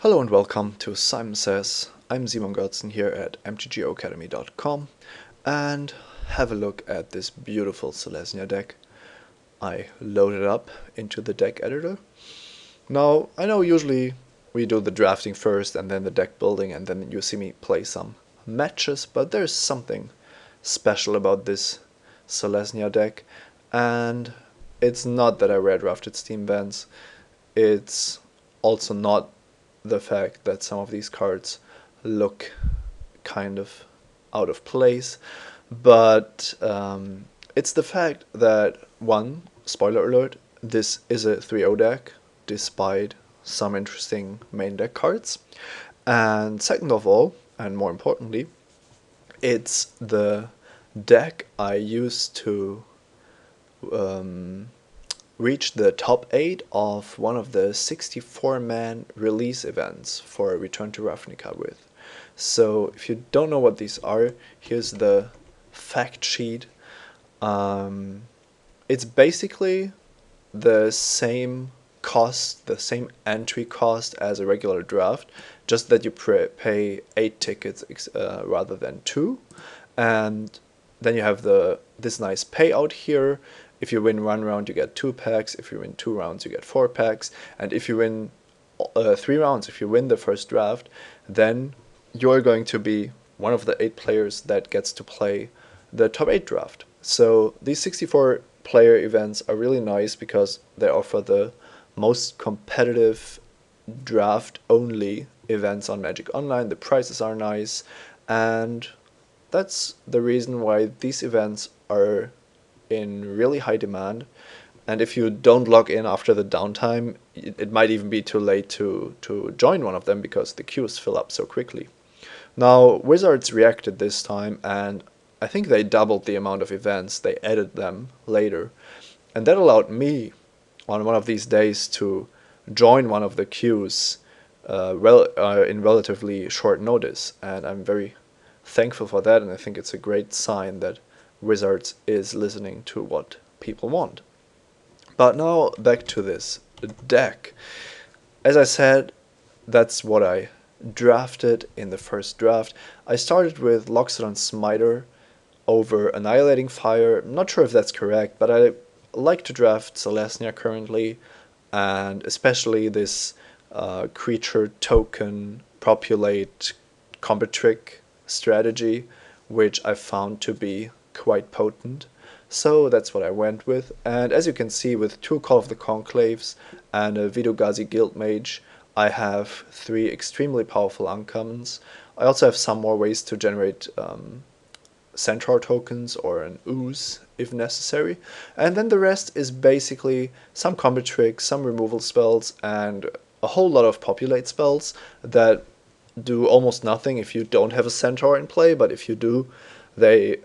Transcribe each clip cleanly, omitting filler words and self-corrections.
Hello and welcome to Simon Says. I'm Simon Götzen here at MTGOacademy.com and have a look at this beautiful Selesnya deck. I loaded up into the deck editor. Now, I know usually we do the drafting first and then the deck building and then you see me play some matches, but there's something special about this Selesnya deck, and it's not that I rare drafted Steam Vans, it's also not the fact that some of these cards look kind of out of place, but it's the fact that, one, spoiler alert, this is a 3-0 deck despite some interesting main deck cards, and second of all, and more importantly, it's the deck I used to reach the top 8 of one of the 64-man release events for Return to Ravnica with. So if you don't know what these are, here's the fact sheet. It's basically the same cost, the same entry cost as a regular draft, just that you pay 8 tickets rather than 2, and then you have this nice payout here. If you win 1 round, you get 2 packs. If you win 2 rounds, you get 4 packs. And if you win 3 rounds, if you win the first draft, then you're going to be one of the 8 players that gets to play the top 8 draft. So these 64 player events are really nice because they offer the most competitive draft only events on Magic Online. The prices are nice, and that's the reason why these events are in really high demand. And if you don't log in after the downtime, it might even be too late to join one of them because the queues fill up so quickly. Now, Wizards reacted this time, and I think they doubled the amount of events. They added them later, and that allowed me on one of these days to join one of the queues in relatively short notice, and I'm very thankful for that, and I think it's a great sign that Wizards is listening to what people want. But now back to this deck. As I said, that's what I drafted in the first draft. I started with Loxodon Smiter over Annihilating Fire. I'm not sure if that's correct, but I like to draft Selesnya currently, and especially this creature token populate combat trick strategy, which I found to be quite potent. So that's what I went with, and as you can see, with 2 Call of the Conclaves and a Vidogazi Guild Mage, I have 3 extremely powerful uncommons. I also have some more ways to generate Centaur tokens or an Ooze if necessary, and then the rest is basically some combat tricks, some removal spells, and a whole lot of populate spells that do almost nothing if you don't have a Centaur in play, but if you do, they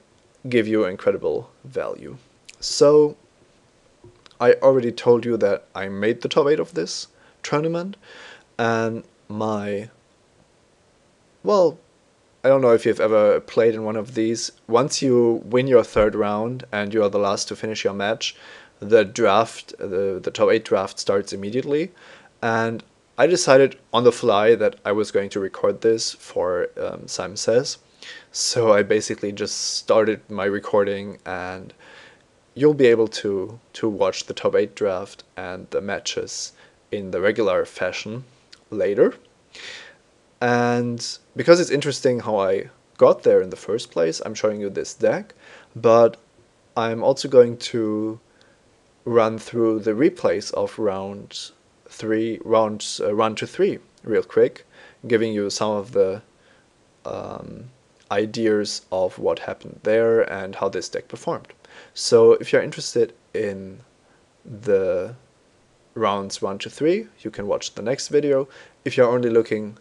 give you incredible value. So I already told you that I made the top 8 of this tournament, and I don't know if you've ever played in one of these. Once you win your 3rd round and you are the last to finish your match, the draft, the top 8 draft starts immediately, and I decided on the fly that I was going to record this for Simon Says. So I basically just started my recording, and you'll be able to watch the top 8 draft and the matches in the regular fashion later. And because it's interesting how I got there in the first place, I'm showing you this deck, but I'm also going to run through the replays of round 2-3 real quick, giving you some of the ideas of what happened there and how this deck performed. So if you're interested in the rounds 1-3, you can watch the next video. If you're only looking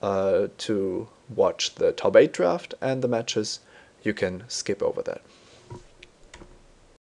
to watch the top 8 draft and the matches, you can skip over that.